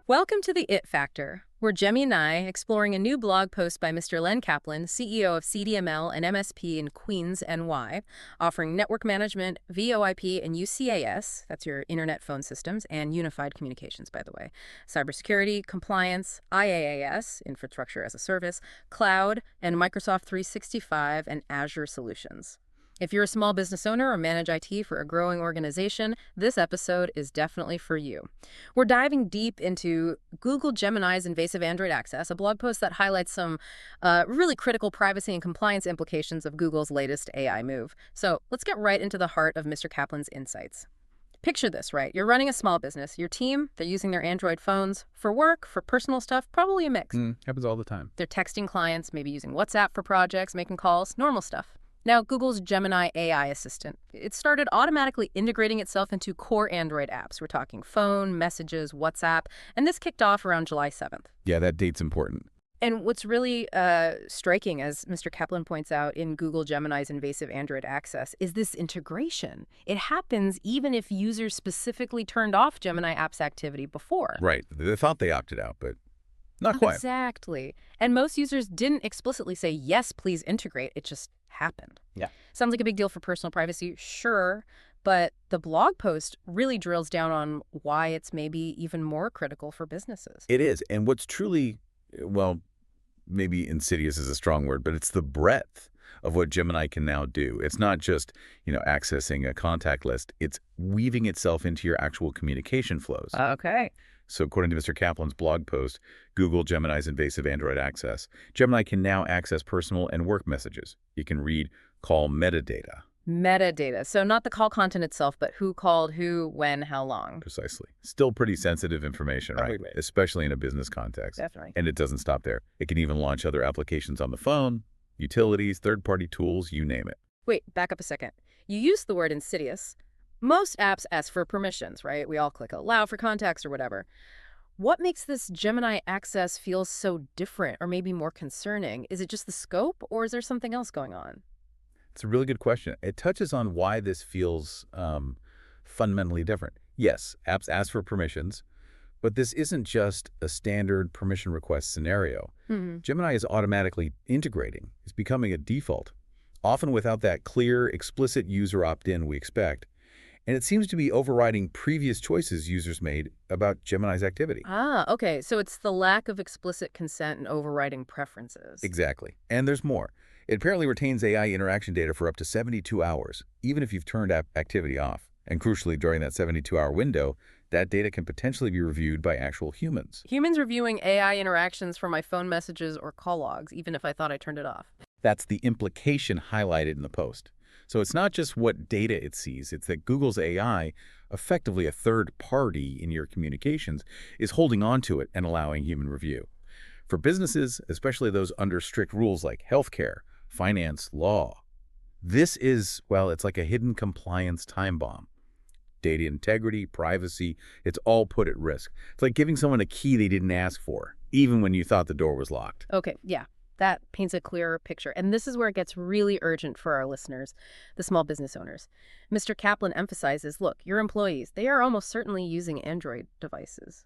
Welcome to the It Factor. We're Gemini, exploring a new blog post by Mr. Len Kaplan, CEO of CDML and MSP in Queens, NY, offering network management, VoIP, and UCAS, that's your internet phone systems, and unified communications, by the way, cybersecurity, compliance, IaaS, infrastructure as a service, cloud, and Microsoft 365 and Azure solutions. If you're a small business owner or manage IT for a growing organization, this episode is definitely for you. We're diving deep into Google Gemini's invasive Android access, a blog post that highlights some really critical privacy and compliance implications of Google's latest AI move. So let's get right into the heart of Mr. Kaplan's insights. Picture this, right? You're running a small business. Your team, they're using their Android phones for work, for personal stuff, probably a mix. Happens all the time. They're texting clients, maybe using WhatsApp for projects, making calls, normal stuff. Now, Google's Gemini AI assistant, it started automatically integrating itself into core Android apps. We're talking phone, messages, WhatsApp, and this kicked off around July 7th. Yeah, that date's important. And what's really striking, as Mr. Kaplan points out in Google Gemini's invasive Android access, is this integration. It happens even if users specifically turned off Gemini app's activity before. Right. They thought they opted out, but not quite. Exactly. And most users didn't explicitly say, yes, please integrate. It just happened. Yeah. Sounds like a big deal for personal privacy, sure, but the blog post really drills down on why it's maybe even more critical for businesses. It is. And what's truly, well, maybe insidious is a strong word, but it's the breadth of what Gemini can now do. It's not just, accessing a contact list. It's weaving itself into your actual communication flows. Okay. So according to Mr. Kaplan's blog post, Google Gemini's invasive Android access, Gemini can now access personal and work messages. You can read call metadata. Metadata. So not the call content itself, but who called, who, when, how long. Precisely. Still pretty sensitive information, right? Right. Especially in a business context. Definitely. And it doesn't stop there. It can even launch other applications on the phone, utilities, third-party tools, you name it. Wait, back up a second. You used the word insidious. Most apps ask for permissions, right? We all click allow for contacts or whatever. What makes this Gemini access feel so different or maybe more concerning? Is it just the scope or is there something else going on? It's a really good question. It touches on why this feels fundamentally different. Yes, apps ask for permissions, but this isn't just a standard permission request scenario. Gemini is automatically integrating. It's becoming a default, often without that clear, explicit user opt-in we expect. And it seems to be overriding previous choices users made about Gemini's activity. Ah, okay. So it's the lack of explicit consent and overriding preferences. Exactly. And there's more. It apparently retains AI interaction data for up to 72 hours, even if you've turned app activity off. And crucially, during that 72-hour window, that data can potentially be reviewed by actual humans. Humans reviewing AI interactions for my phone messages or call logs, even if I thought I turned it off. That's the implication highlighted in the post. So it's not just what data it sees, it's that Google's AI, effectively a third party in your communications, is holding on to it and allowing human review. For businesses, especially those under strict rules like healthcare, finance, law, this is, well, it's like a hidden compliance time bomb. Data integrity, privacy, it's all put at risk. It's like giving someone a key they didn't ask for, even when you thought the door was locked. Okay, yeah. That paints a clearer picture. And this is where it gets really urgent for our listeners, the small business owners. Mr. Kaplan emphasizes, look, your employees, they are almost certainly using Android devices.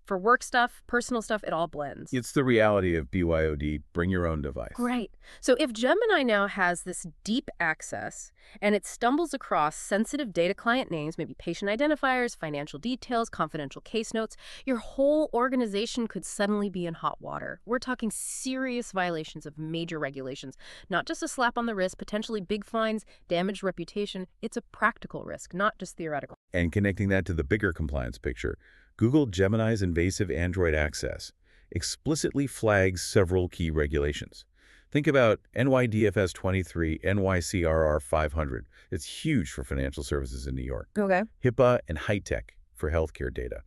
For work stuff, personal stuff, it all blends. It's the reality of BYOD, bring your own device. Great. So if Gemini now has this deep access and it stumbles across sensitive data client names, maybe patient identifiers, financial details, confidential case notes, your whole organization could suddenly be in hot water. We're talking serious violations of major regulations, not just a slap on the wrist, potentially big fines, damaged reputation. It's a practical risk, not just theoretical. And connecting that to the bigger compliance picture, Google Gemini's invasive Android access explicitly flags several key regulations. Think about NYDFS 23, NYCRR 500. It's huge for financial services in New York. Okay. HIPAA and HITECH for healthcare data.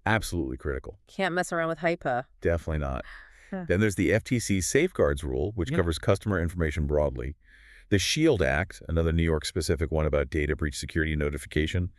Absolutely critical. Can't mess around with HIPAA. Definitely not. Then there's the FTC Safeguards Rule, which covers customer information broadly. The SHIELD Act, another New York-specific one about data breach security notification,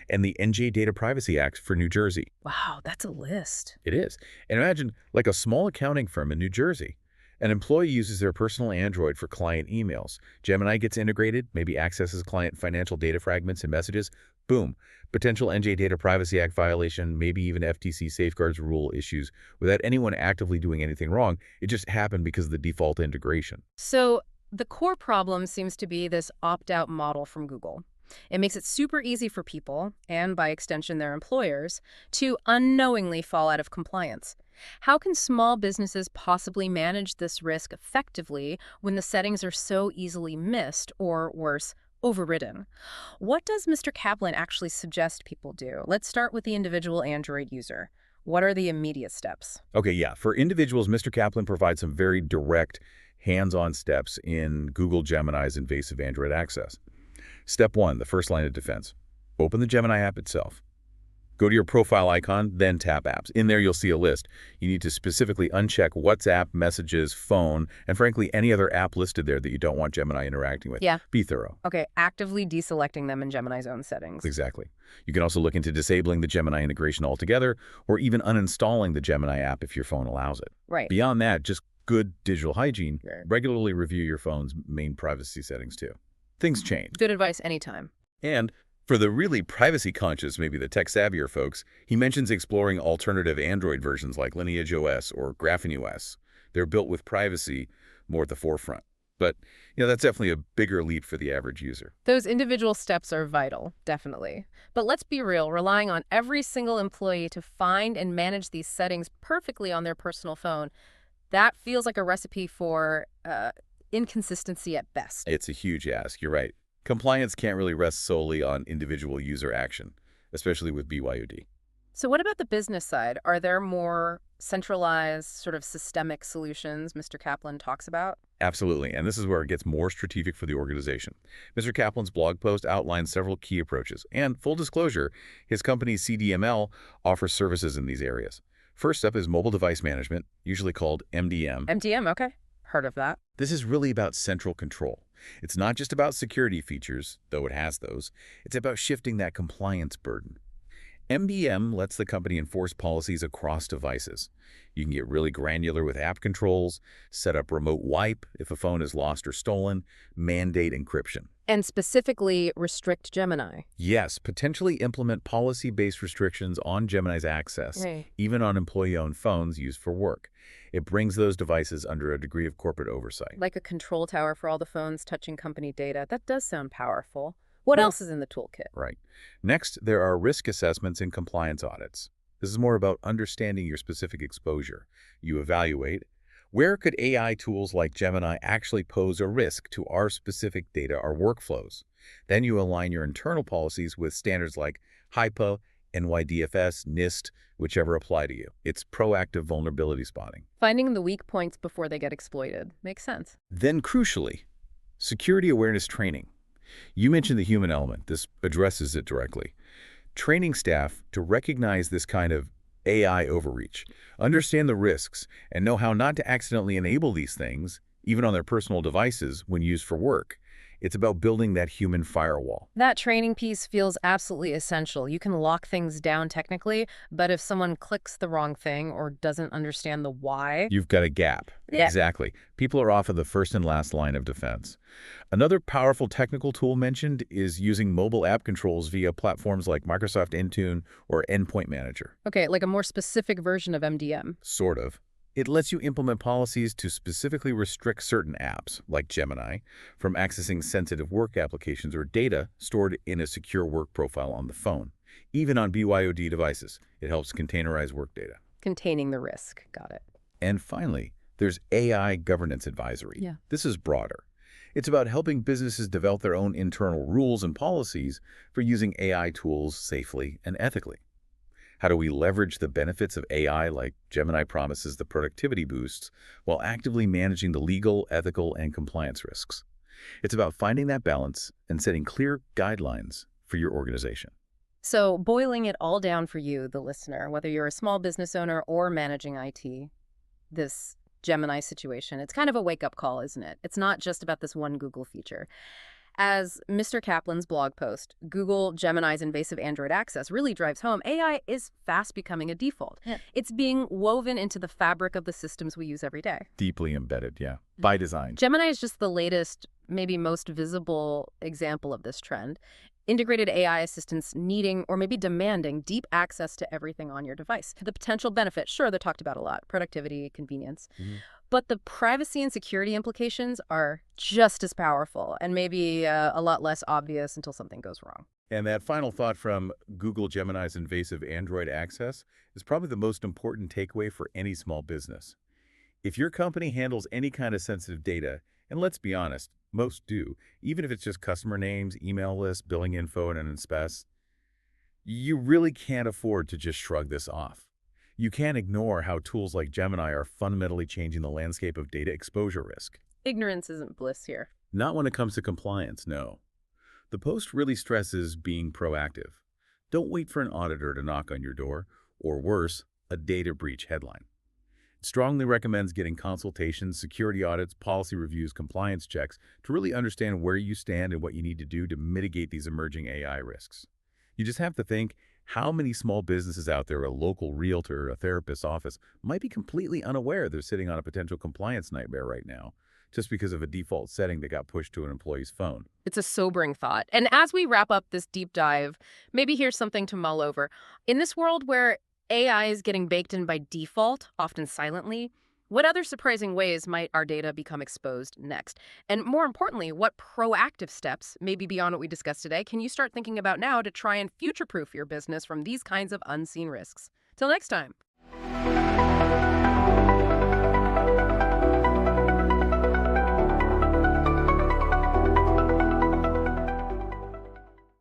and the NJ Data Privacy Act for New Jersey. Wow, that's a list. It is. And imagine, like a small accounting firm in New Jersey. An employee uses their personal Android for client emails. Gemini gets integrated, maybe accesses client financial data fragments and messages. Boom. Potential NJ Data Privacy Act violation, maybe even FTC safeguards rule issues without anyone actively doing anything wrong. It just happened because of the default integration. So the core problem seems to be this opt-out model from Google. It makes it super easy for people, and by extension their employers, to unknowingly fall out of compliance. How can small businesses possibly manage this risk effectively when the settings are so easily missed or, worse, overridden? What does Mr. Kaplan actually suggest people do? Let's start with the individual Android user. What are the immediate steps? Okay, yeah. For individuals, Mr. Kaplan provides some very direct, hands-on steps in Google Gemini's invasive Android access. Step 1, the first line of defense. Open the Gemini app itself. Go to your profile icon, then tap Apps. In there, you'll see a list. You need to specifically uncheck WhatsApp, Messages, Phone, and frankly, any other app listed there that you don't want Gemini interacting with. Yeah. Be thorough. Okay, actively deselecting them in Gemini's own settings. Exactly. You can also look into disabling the Gemini integration altogether, or even uninstalling the Gemini app if your phone allows it. Right. Beyond that, just good digital hygiene. Right. Regularly review your phone's main privacy settings too. Things change. Good advice anytime. And for the really privacy-conscious, maybe the tech-savvier folks, he mentions exploring alternative Android versions like Lineage OS or Graphene OS. They're built with privacy more at the forefront. But, that's definitely a bigger leap for the average user. Those individual steps are vital, definitely. But let's be real, relying on every single employee to find and manage these settings perfectly on their personal phone, that feels like a recipe for inconsistency at best. It's a huge ask, you're right. Compliance can't really rest solely on individual user action, especially with BYOD. So what about the business side? Are there more centralized, sort of systemic solutions Mr. Kaplan talks about? Absolutely, and this is where it gets more strategic for the organization. Mr. Kaplan's blog post outlines several key approaches, and full disclosure, his company CDML offers services in these areas. First up is mobile device management, usually called MDM. MDM, okay. Heard of that. This is really about central control. It's not just about security features, though it has those. It's about shifting that compliance burden. MDM lets the company enforce policies across devices. You can get really granular with app controls, set up remote wipe if a phone is lost or stolen, mandate encryption. And specifically restrict Gemini. Yes, potentially implement policy-based restrictions on Gemini's access, Right. even on employee-owned phones used for work. It brings those devices under a degree of corporate oversight. Like a control tower for all the phones touching company data. That does sound powerful. What else is in the toolkit? Right. Next, there are risk assessments and compliance audits. This is more about understanding your specific exposure. You evaluate, where could AI tools like Gemini actually pose a risk to our specific data or workflows? Then you align your internal policies with standards like HIPAA, NYDFS, NIST, whichever apply to you. It's proactive vulnerability spotting. Finding the weak points before they get exploited. Makes sense. Then crucially, security awareness training. You mentioned the human element. This addresses it directly. Training staff to recognize this kind of AI overreach, understand the risks, and know how not to accidentally enable these things, even on their personal devices, when used for work. It's about building that human firewall. That training piece feels absolutely essential. You can lock things down technically, but if someone clicks the wrong thing or doesn't understand the why... You've got a gap. Yeah. Exactly. People are often the first and last line of defense. Another powerful technical tool mentioned is using mobile app controls via platforms like Microsoft Intune or Endpoint Manager. Okay, like a more specific version of MDM. Sort of. It lets you implement policies to specifically restrict certain apps, like Gemini, from accessing sensitive work applications or data stored in a secure work profile on the phone. Even on BYOD devices, it helps containerize work data. Containing the risk. Got it. And finally, there's AI governance advisory. Yeah. This is broader. It's about helping businesses develop their own internal rules and policies for using AI tools safely and ethically. How do we leverage the benefits of AI like Gemini promises the productivity boosts while actively managing the legal, ethical, and compliance risks? It's about finding that balance and setting clear guidelines for your organization. So boiling it all down for you, the listener, whether you're a small business owner or managing IT, this Gemini situation, it's kind of a wake-up call, isn't it? It's not just about this one Google feature. As Mr. Kaplan's blog post, Google Gemini's invasive Android access really drives home, AI is fast becoming a default. Yeah. It's being woven into the fabric of the systems we use every day. Deeply embedded, yeah, by design. Gemini is just the latest, maybe most visible example of this trend. Integrated AI assistants needing or maybe demanding deep access to everything on your device. The potential benefit, sure, they're talked about a lot, productivity, convenience. Mhm. But the privacy and security implications are just as powerful and maybe a lot less obvious until something goes wrong. And that final thought from Google Gemini's invasive Android access is probably the most important takeaway for any small business. If your company handles any kind of sensitive data, and let's be honest, most do, even if it's just customer names, email lists, billing info, and an inspect, you really can't afford to just shrug this off. You can't ignore how tools like Gemini are fundamentally changing the landscape of data exposure risk. Ignorance isn't bliss here. Not when it comes to compliance, no. The post really stresses being proactive. Don't wait for an auditor to knock on your door, or worse, a data breach headline. It strongly recommends getting consultations, security audits, policy reviews, compliance checks to really understand where you stand and what you need to do to mitigate these emerging AI risks. You just have to think how many small businesses out there, a local realtor, a therapist's office, might be completely unaware they're sitting on a potential compliance nightmare right now, just because of a default setting that got pushed to an employee's phone. It's a sobering thought. And as we wrap up this deep dive, maybe here's something to mull over. In this world where AI is getting baked in by default, often silently, what other surprising ways might our data become exposed next? And more importantly, what proactive steps, maybe beyond what we discussed today, can you start thinking about now to try and future-proof your business from these kinds of unseen risks? Till next time.